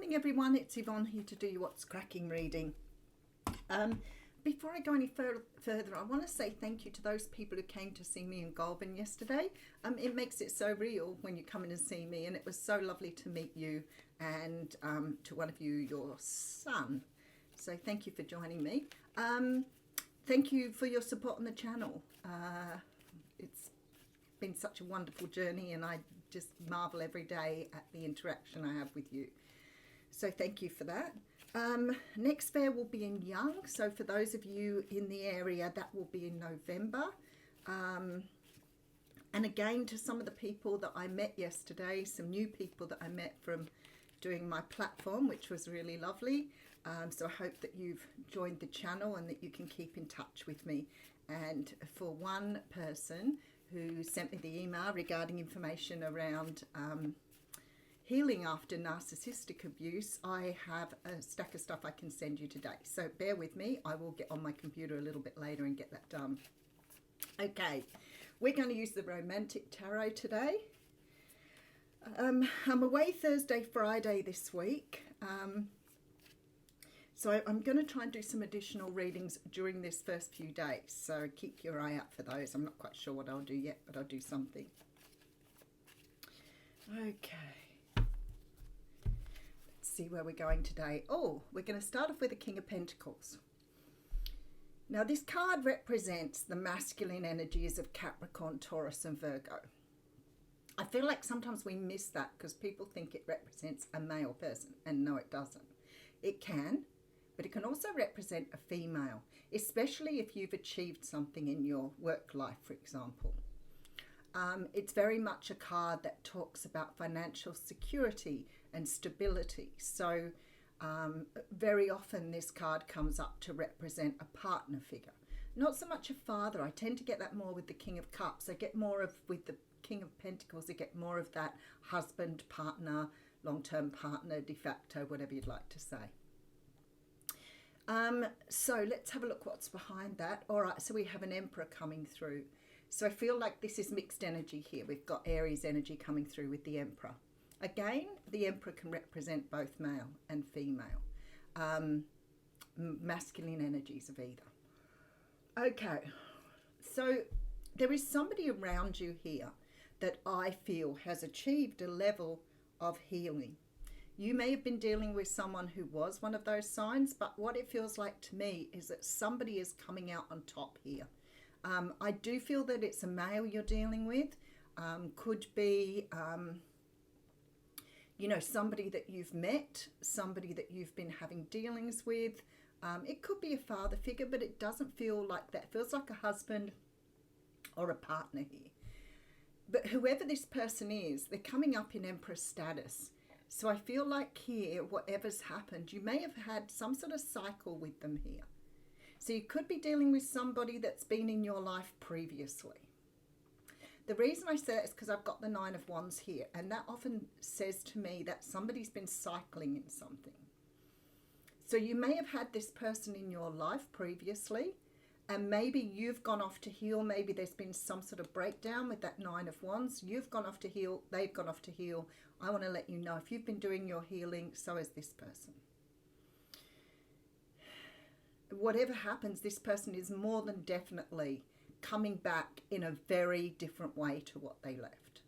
morning everyone, it's Yvonne here to do your What's Cracking reading. Before I go any further, I want to say thank you to those people who came to see me in Goulburn yesterday. It makes it so real when you come in and see me, and it was so lovely to meet you and to one of you, your son. So thank you for joining me. Thank you for your support on the channel. It's been such a wonderful journey, and I just marvel every day at the interaction I have with you. So thank you for that. Next fair will be in Young, so for those of you in the area, that will be in November. And again, to some of the people that I met yesterday, some new people that I met from doing my platform, which was really lovely. So I hope that you've joined the channel and that you can keep in touch with me. And for one person who sent me the email regarding information around healing after narcissistic abuse, I have a stack of stuff I can send you today. So bear with me. I will get on my computer a little bit later and get that done. Okay, we're going to use the Romantic Tarot today. I'm away Thursday, Friday this week. So I'm going to try and do some additional readings during this first few days. So keep your eye out for those. I'm not quite sure what I'll do yet, but I'll do something. Okay. Let's see where we're going today. Oh, we're going to start off with the King of Pentacles. Now this card represents the masculine energies of Capricorn, Taurus and Virgo. I feel like sometimes we miss that because people think it represents a male person, and no, it doesn't. It can, but it can also represent a female, especially if you've achieved something in your work life, for example. It's very much a card that talks about financial security and stability. So very often this card comes up to represent a partner figure. Not so much a father. I tend to get that more with the King of Cups. I get more of, with the King of Pentacles, I get more of that husband, partner, long-term partner, de facto, whatever you'd like to say. So let's have a look what's behind that. All right, so we have an Emperor coming through. So I feel like this is mixed energy here. We've got Aries energy coming through with the Emperor. Again, the Emperor can represent both male and female. Masculine energies of either. Okay, so there is somebody around you here that I feel has achieved a level of healing. You may have been dealing with someone who was one of those signs, but what it feels like to me is that somebody is coming out on top here. I do feel that it's a male you're dealing with. Could be, you know, somebody that you've met, somebody that you've been having dealings with. It could be a father figure, but it doesn't feel like that. It feels like a husband or a partner here. But whoever this person is, they're coming up in Empress status. So I feel like here, whatever's happened, you may have had some sort of cycle with them here. So you could be dealing with somebody that's been in your life previously. The reason I say that is because I've got the Nine of Wands here, and that often says to me that somebody's been cycling in something. So you may have had this person in your life previously, and maybe you've gone off to heal. Maybe there's been some sort of breakdown with that Nine of Wands. You've gone off to heal. They've gone off to heal. I want to let you know, if you've been doing your healing, so has this person. Whatever happens, this person is more than definitely coming back in a very different way to what they left.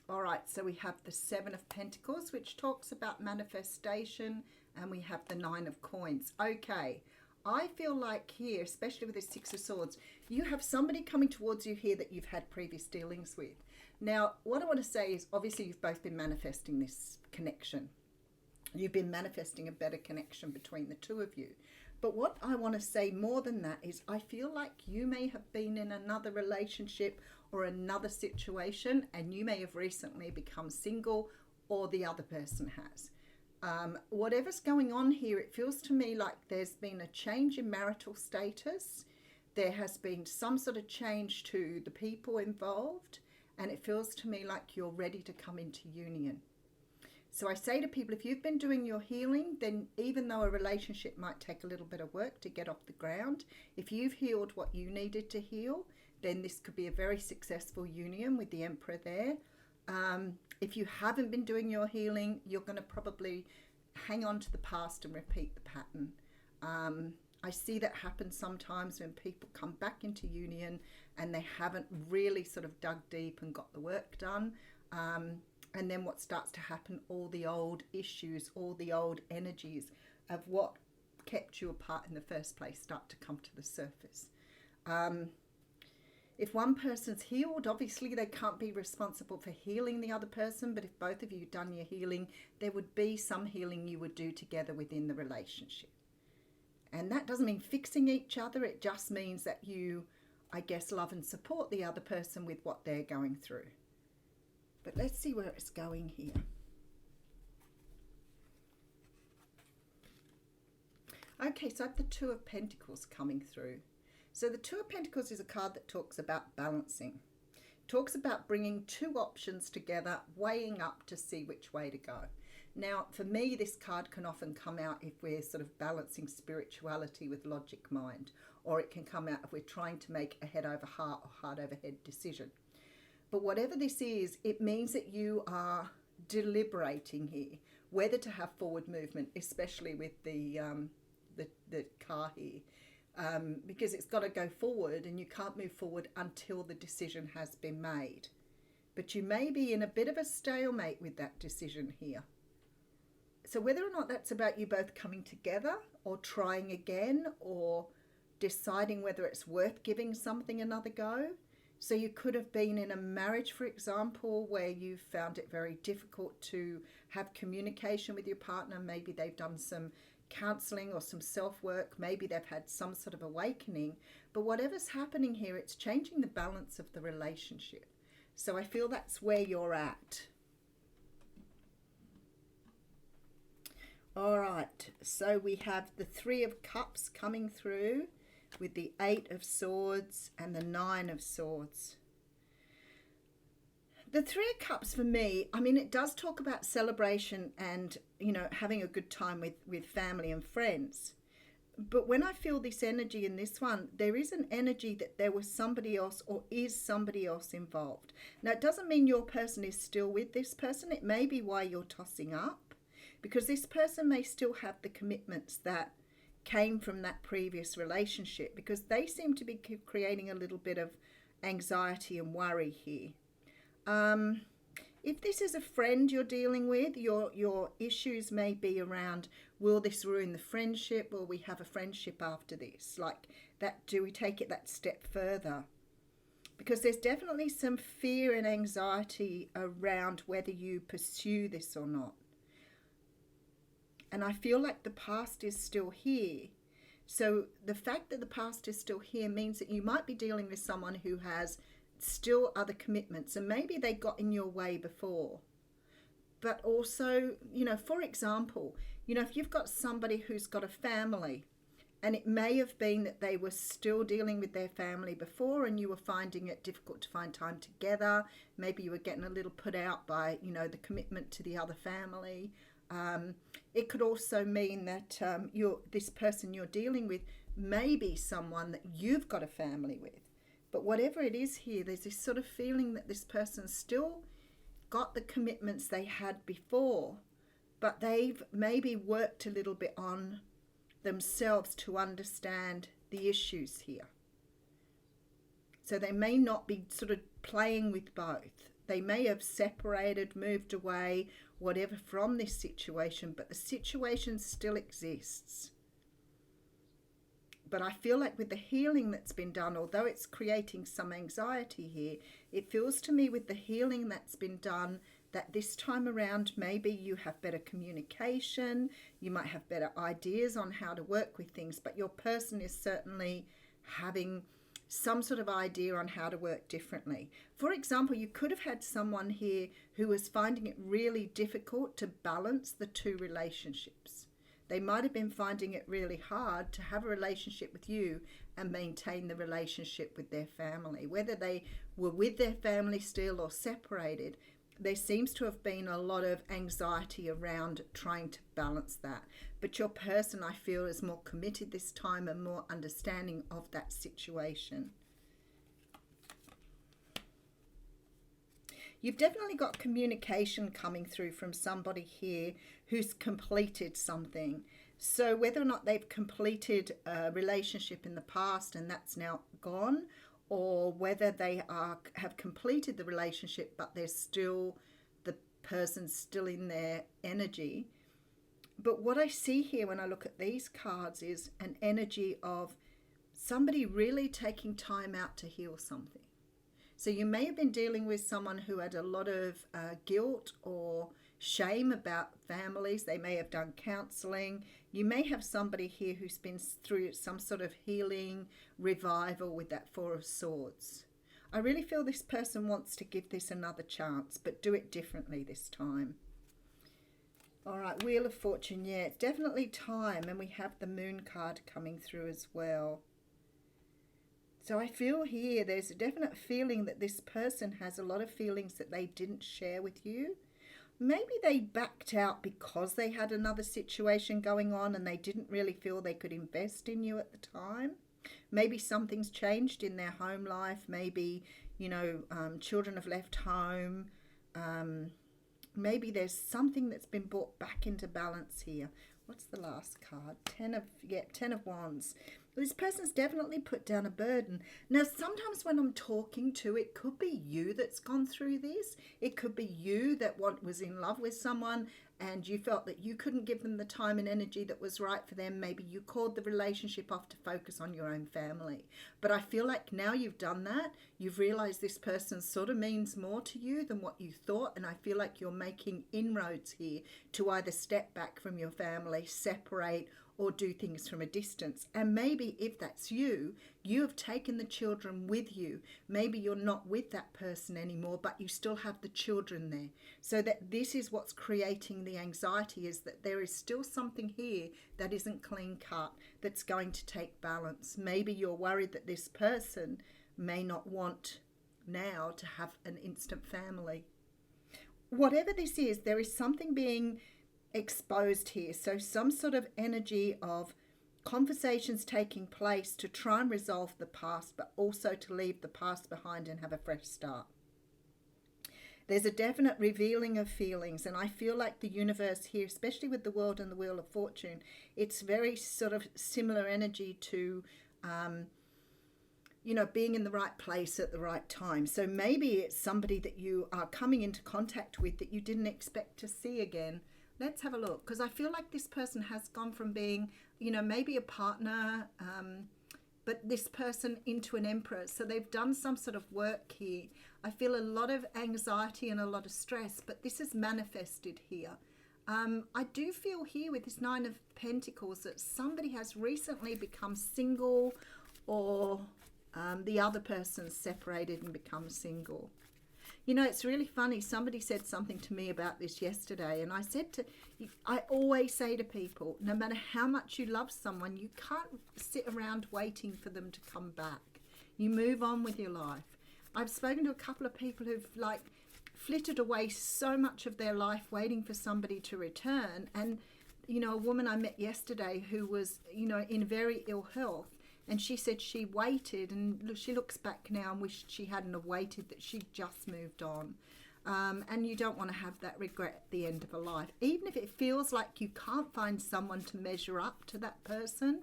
All right, so we have the Seven of Pentacles, which talks about manifestation, and we have the Nine of Coins. Okay, I feel like here, especially with the Six of Swords, you have somebody coming towards you here that you've had previous dealings with. Now, what I want to say is, obviously, you've both been manifesting this connection. You've been manifesting a better connection between the two of you. But what I want to say more than that is I feel like you may have been in another relationship or another situation, and you may have recently become single, or the other person has. Whatever's going on here, it feels to me like there's been a change in marital status. There has been some sort of change to the people involved, and it feels to me like you're ready to come into union. So I say to people, if you've been doing your healing, then even though a relationship might take a little bit of work to get off the ground, if you've healed what you needed to heal, then this could be a very successful union with the Emperor there. If you haven't been doing your healing, you're going to probably hang on to the past and repeat the pattern. I see that happen sometimes when people come back into union and they haven't really sort of dug deep and got the work done. And then what starts to happen, all the old issues, all the old energies of what kept you apart in the first place start to come to the surface. If one person's healed, obviously they can't be responsible for healing the other person, but if both of you done your healing, there would be some healing you would do together within the relationship. And that doesn't mean fixing each other, it just means that you, I guess, love and support the other person with what they're going through. But let's see where it's going here. Okay, so I have the Two of Pentacles coming through. So the Two of Pentacles is a card that talks about balancing. It talks about bringing two options together, weighing up to see which way to go. Now, for me, this card can often come out if we're sort of balancing spirituality with logic mind, or it can come out if we're trying to make a head over heart or heart over head decision. But whatever this is, it means that you are deliberating here, whether to have forward movement, especially with the car here. Because it's got to go forward and you can't move forward until the decision has been made. But you may be in a bit of a stalemate with that decision here. So whether or not that's about you both coming together or trying again or deciding whether it's worth giving something another go. So you could have been in a marriage, for example, where you found it very difficult to have communication with your partner. Maybe they've done some counseling or some self-work. Maybe they've had some sort of awakening. But whatever's happening here, it's changing the balance of the relationship. So I feel that's where you're at. All right, so we have the Three of Cups coming through with the Eight of Swords and the Nine of Swords. The Three of Cups for me, I mean, it does talk about celebration and, you know, having a good time with family and friends. But when I feel this energy in this one, there is an energy that there was somebody else or is somebody else involved. Now, it doesn't mean your person is still with this person. It may be why you're tossing up, because this person may still have the commitments that came from that previous relationship, because they seem to be creating a little bit of anxiety and worry here. If this is a friend you're dealing with, your issues may be around, will this ruin the friendship? Will we have a friendship after this? Like that, do we take it that step further? Because there's definitely some fear and anxiety around whether you pursue this or not. And I feel like the past is still here. So the fact that the past is still here means that you might be dealing with someone who has still other commitments, and maybe they got in your way before. But also, you know, for example, you know, if you've got somebody who's got a family, and it may have been that they were still dealing with their family before and you were finding it difficult to find time together, maybe you were getting a little put out by, you know, the commitment to the other family. It could also mean that this person you're dealing with may be someone that you've got a family with. But whatever it is here, there's this sort of feeling that this person's still got the commitments they had before, but they've maybe worked a little bit on themselves to understand the issues here. So they may not be sort of playing with both. They may have separated, moved away, whatever from this situation, but the situation still exists. But I feel like with the healing that's been done, although it's creating some anxiety here, it feels to me with the healing that's been done that this time around maybe you have better communication, you might have better ideas on how to work with things, but your person is certainly having some sort of idea on how to work differently. For example, you could have had someone here who was finding it really difficult to balance the two relationships. They might have been finding it really hard to have a relationship with you and maintain the relationship with their family. Whether they were with their family still or separated, there seems to have been a lot of anxiety around trying to balance that. But your person, I feel, is more committed this time and more understanding of that situation. You've definitely got communication coming through from somebody here who's completed something. So whether or not they've completed a relationship in the past and that's now gone, or whether they have completed the relationship but there's still the person's still in their energy. But what I see here when I look at these cards is an energy of somebody really taking time out to heal something. So you may have been dealing with someone who had a lot of guilt or shame about families. They may have done counselling. You may have somebody here who's been through some sort of healing revival with that Four of Swords. I really feel this person wants to give this another chance, but do it differently this time. All right, Wheel of Fortune. Yeah, it's definitely time. And we have the Moon card coming through as well. So I feel here there's a definite feeling that this person has a lot of feelings that they didn't share with you. Maybe they backed out because they had another situation going on and they didn't really feel they could invest in you at the time. Maybe something's changed in their home life. Maybe, children have left home. Maybe there's something that's been brought back into balance here. What's the last card? Ten of Wands. This person's definitely put down a burden. Now, sometimes when I'm talking to, it could be you that's gone through this. It could be you that was in love with someone and you felt that you couldn't give them the time and energy that was right for them. Maybe you called the relationship off to focus on your own family. But I feel like now you've done that, you've realized this person sort of means more to you than what you thought. And I feel like you're making inroads here to either step back from your family, separate, or do things from a distance. And maybe if that's you, you have taken the children with you. Maybe you're not with that person anymore, but you still have the children there. So that this is what's creating the anxiety, is that there is still something here that isn't clean cut, that's going to take balance. Maybe you're worried that this person may not want now to have an instant family. Whatever this is, there is something being exposed here. So some sort of energy of conversations taking place to try and resolve the past, but also to leave the past behind and have a fresh start. There's a definite revealing of feelings, and I feel like the universe here, especially with the World and the Wheel of Fortune, it's very sort of similar energy to being in the right place at the right time. So maybe it's somebody that you are coming into contact with that you didn't expect to see again. Let's have a look, because I feel like this person has gone from being, maybe a partner, but this person into an empress. So they've done some sort of work here. I feel a lot of anxiety and a lot of stress, but this is manifested here. I do feel here with this Nine of Pentacles that somebody has recently become single, or the other person's separated and become single. It's really funny. Somebody said something to me about this yesterday, and I always say to people, no matter how much you love someone, you can't sit around waiting for them to come back. You move on with your life. I've spoken to a couple of people who've flitted away so much of their life waiting for somebody to return. And, a woman I met yesterday who was, in very ill health, and she said she waited, and she looks back now and wished she hadn't have waited, that she just moved on. And you don't want to have that regret at the end of a life. Even if it feels like you can't find someone to measure up to that person,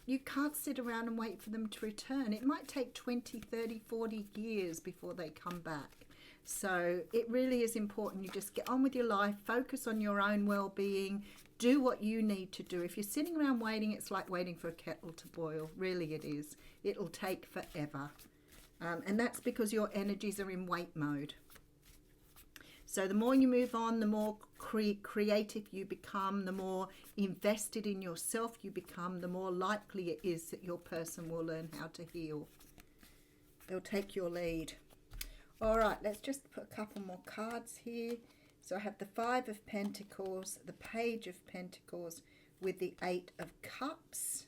you can't sit around and wait for them to return. It might take 20, 30, 40 years before they come back. So it really is important you just get on with your life, focus on your own well-being, do what you need to do. If you're sitting around waiting, it's like waiting for a kettle to boil. Really it is. It'll take forever. And that's because your energies are in wait mode. So the more you move on, the more creative you become, the more invested in yourself you become, the more likely it is that your person will learn how to heal. They'll take your lead. All right, let's just put a couple more cards here. So I have the Five of Pentacles, the Page of Pentacles with the Eight of Cups.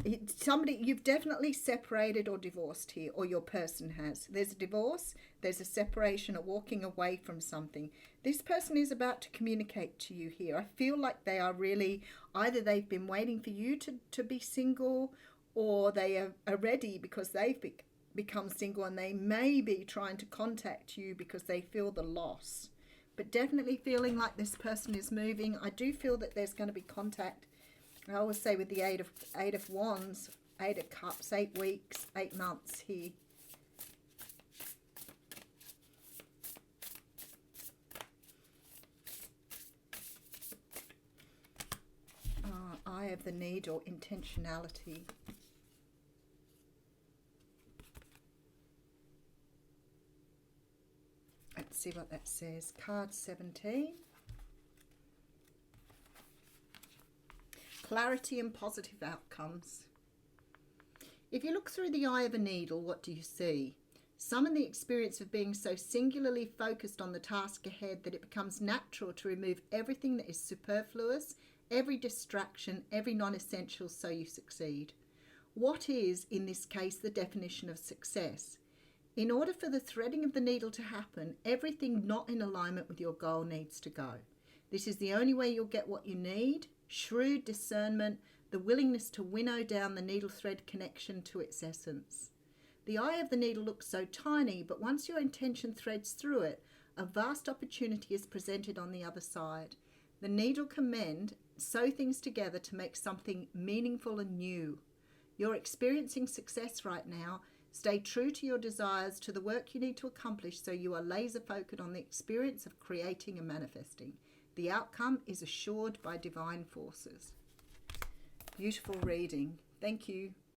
You've definitely separated or divorced here, or your person has. There's a divorce, there's a separation, a walking away from something. This person is about to communicate to you here. I feel like they are really, either they've been waiting for you to be single, or they are ready because they've become single, and they may be trying to contact you because they feel the loss. But definitely feeling like this person is moving. I do feel that there's going to be contact. I always say with the Eight of Wands, 8 of Cups, 8 weeks, 8 months here. Eye of the Needle, intentionality. Let's see what that says. Card 17. Clarity and positive outcomes. If you look through the eye of a needle, what do you see? Summon the experience of being so singularly focused on the task ahead that it becomes natural to remove everything that is superfluous, every distraction, every non-essential, so you succeed. What is, in this case, the definition of success? In order for the threading of the needle to happen, everything not in alignment with your goal needs to go. This is the only way you'll get what you need: shrewd discernment, the willingness to winnow down the needle thread connection to its essence. The eye of the needle looks so tiny, but once your intention threads through it, a vast opportunity is presented on the other side. The needle can mend, sew things together to make something meaningful and new. You're experiencing success right now. Stay true to your desires, to the work you need to accomplish, so you are laser focused on the experience of creating and manifesting. The outcome is assured by divine forces. Beautiful reading. Thank you.